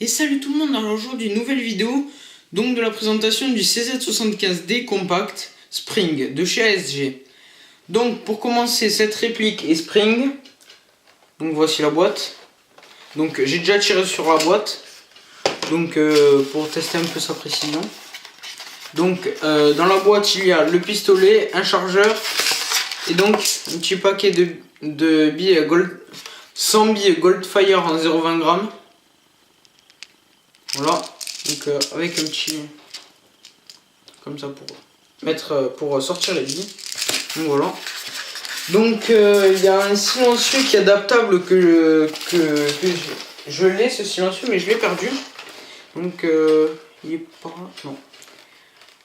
Et salut tout le monde, alors aujourd'hui une nouvelle vidéo donc de la présentation du CZ75D Compact Spring de chez ASG. Donc pour commencer, cette réplique est Spring. Donc voici la boîte. Donc j'ai déjà tiré sur la boîte. Donc pour tester un peu sa précision. Donc dans la boîte il y a le pistolet, un chargeur et donc un petit paquet de billes Gold, 100 billes Goldfire en 0,20 g. Voilà, donc avec un petit comme ça pour mettre pour sortir les billes. Donc voilà. Donc il y a un silencieux qui est adaptable que je l'ai ce silencieux mais je l'ai perdu. Donc il est pas non.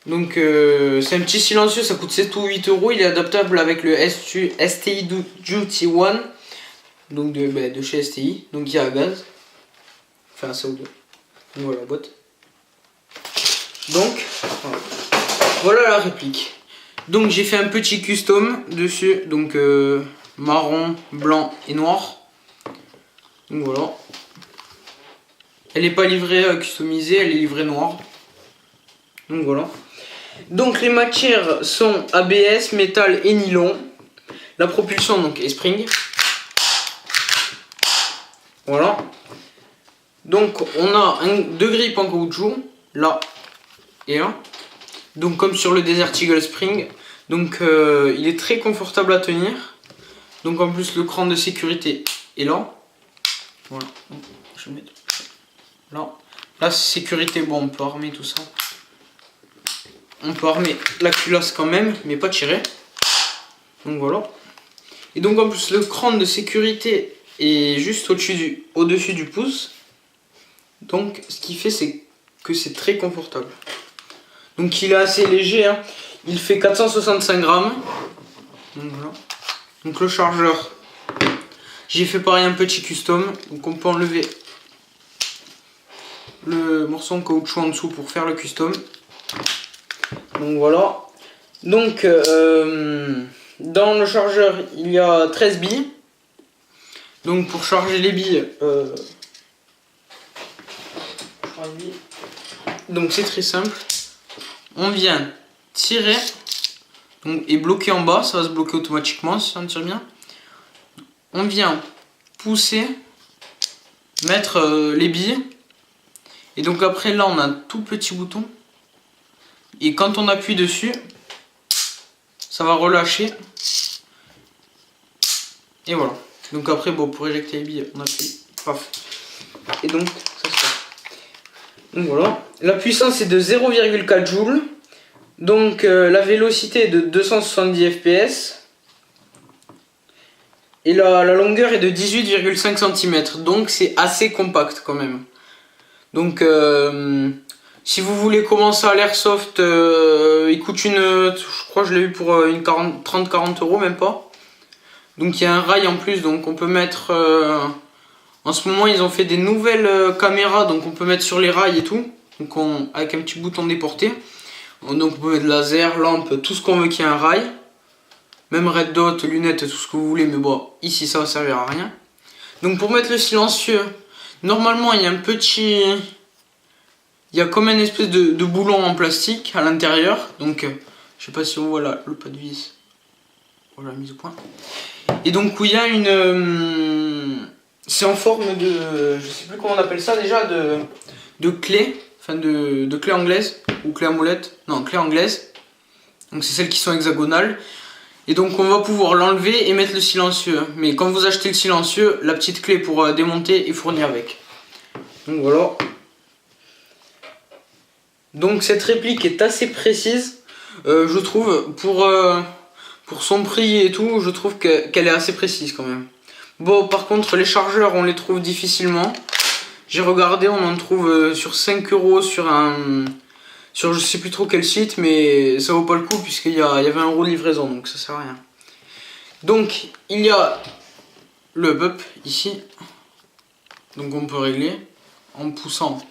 Donc c'est un petit silencieux, ça coûte 7 ou 8 euros. Il est adaptable avec le STI Duty One. Donc de chez STI. Donc il y a à gaz. Enfin CO2. Donc voilà la boîte. Donc voilà la réplique. Donc j'ai fait un petit custom dessus. Donc marron, blanc et noir. Donc voilà. Elle n'est pas livrée customisée, elle est livrée noire. Donc voilà. Donc les matières sont ABS, métal et nylon. La propulsion donc est spring. Voilà. Donc on a deux grippes en caoutchouc, là et là. Donc comme sur le Desert Eagle Spring. Donc il est très confortable à tenir. Donc en plus le cran de sécurité est là. Voilà. Je vais mettre là. La sécurité, bon on peut armer tout ça. On peut armer la culasse quand même, mais pas tirer. Donc voilà. Et donc en plus le cran de sécurité est juste au-dessus du pouce. Donc ce qui fait c'est que c'est très confortable. Donc il est assez léger, hein. Il fait 465 grammes. Donc voilà. Donc le chargeur, j'ai fait pareil un petit custom. Donc on peut enlever le morceau en caoutchouc en dessous pour faire le custom. Donc voilà. Donc dans le chargeur il y a 13 billes. Donc pour charger les billes, donc c'est très simple. On vient tirer donc, et bloquer en bas, ça va se bloquer automatiquement si on tire bien. On vient pousser, mettre les billes. Et donc après là on a un tout petit bouton. Et quand on appuie dessus, ça va relâcher. Et voilà. Donc après bon pour éjecter les billes, on appuie. Paf. Et donc ça se fait. Donc voilà. La puissance est de 0,4 joules. Donc la vélocité est de 270 fps. Et la longueur est de 18,5 cm. Donc c'est assez compact quand même. Donc si vous voulez commencer à l'airsoft, il coûte je crois que je l'ai eu pour une 30-40 euros, même pas. Donc il y a un rail en plus, donc on peut mettre... en ce moment ils ont fait des nouvelles caméras, donc on peut mettre sur les rails et tout. Donc avec un petit bouton déporté. Donc on peut mettre laser, lampe, tout ce qu'on veut qu'il y ait un rail. Même red dot, lunettes, tout ce que vous voulez, mais bon, ici ça va servir à rien. Donc pour mettre le silencieux, normalement il y a un petit... Il y a comme une espèce de boulon en plastique à l'intérieur. Donc je sais pas si on voit là le pas de vis. Voilà, mise au point. Et donc où il y a une... c'est en forme de... je sais plus comment on appelle ça déjà, de clé. Enfin de clé anglaise. Ou clé à molette. Non, clé anglaise. Donc c'est celles qui sont hexagonales. Et donc on va pouvoir l'enlever et mettre le silencieux. Mais quand vous achetez le silencieux, la petite clé pour démonter est fournie avec. Donc voilà. Donc cette réplique est assez précise. Je trouve pour son prix et tout, je trouve qu'elle est assez précise quand même. Bon par contre les chargeurs on les trouve difficilement. J'ai regardé, on en trouve sur 5 euros sur je sais plus trop quel site, mais ça vaut pas le coup puisqu'il y avait 1 euro de livraison, donc ça sert à rien. Donc il y a le hub ici, donc on peut régler en poussant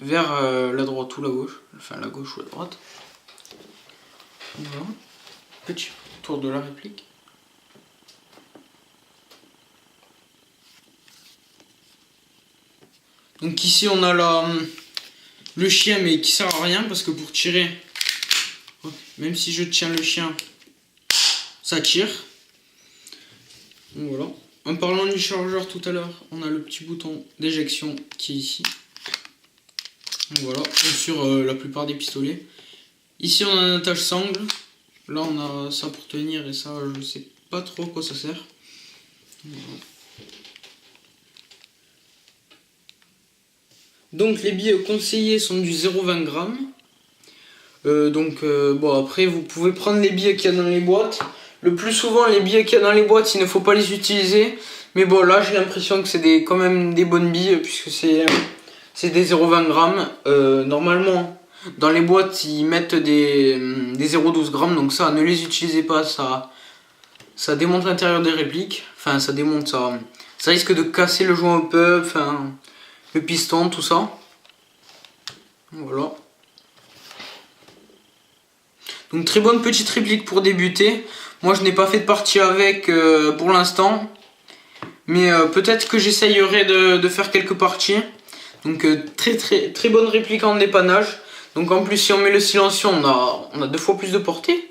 vers la droite ou la gauche, enfin la gauche ou la droite. Voilà. Petit tour de la réplique. Donc ici on a le chien, mais qui sert à rien parce que pour tirer, même si je tiens le chien, ça tire. Donc voilà. En parlant du chargeur tout à l'heure, on a le petit bouton d'éjection qui est ici. Donc voilà, sur la plupart des pistolets. Ici on a un attache sangle. Là on a ça pour tenir et ça je sais pas trop à quoi ça sert. Voilà. Donc les billes conseillées sont du 0,20 g. Bon, après vous pouvez prendre les billets qu'il y a dans les boîtes. Le plus souvent les billets qu'il y a dans les boîtes, il ne faut pas les utiliser. Mais bon, là j'ai l'impression que c'est quand même des bonnes billes puisque c'est des 0,20 g. Normalement dans les boîtes ils mettent des 0,12 g, donc ça ne les utilisez pas, ça démonte l'intérieur des répliques. Enfin ça démonte, ça risque de casser le joint au peu, enfin le piston, tout ça. Voilà. Donc très bonne petite réplique pour débuter. Moi je n'ai pas fait de partie avec pour l'instant. Mais peut-être que j'essayerai de faire quelques parties. Donc très bonne réplique en dépannage. Donc en plus si on met le silencieux on a 2 fois plus de portée.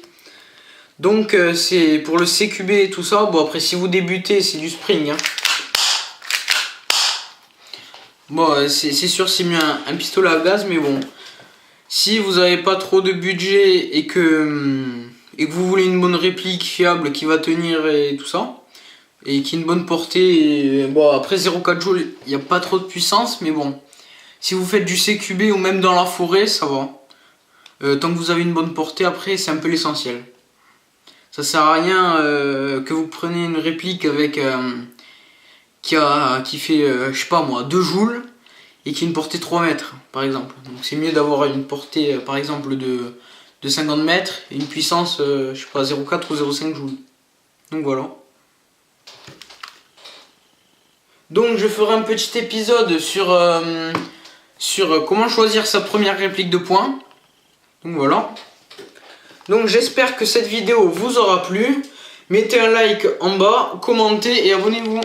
Donc c'est pour le CQB et tout ça. Bon après si vous débutez c'est du spring, hein. Bon c'est sûr c'est mieux un pistolet à gaz, mais bon. Si vous n'avez pas trop de budget et que vous voulez une bonne réplique fiable qui va tenir et tout ça, et qui a une bonne portée, et, bon après 0,4 joules il n'y a pas trop de puissance, mais bon, si vous faites du CQB ou même dans la forêt ça va. Tant que vous avez une bonne portée, après c'est un peu l'essentiel. Ça sert à rien que vous preniez une réplique avec qui fait je sais pas moi 2 joules et qui a une portée 3 mètres par exemple. Donc c'est mieux d'avoir une portée par exemple de 50 mètres et une puissance je sais pas 0,4 ou 0,5 joules. Donc voilà. Donc je ferai un petit épisode sur comment choisir sa première réplique de poing. Donc voilà. Donc j'espère que cette vidéo vous aura plu. Mettez un like en bas, commentez et abonnez-vous.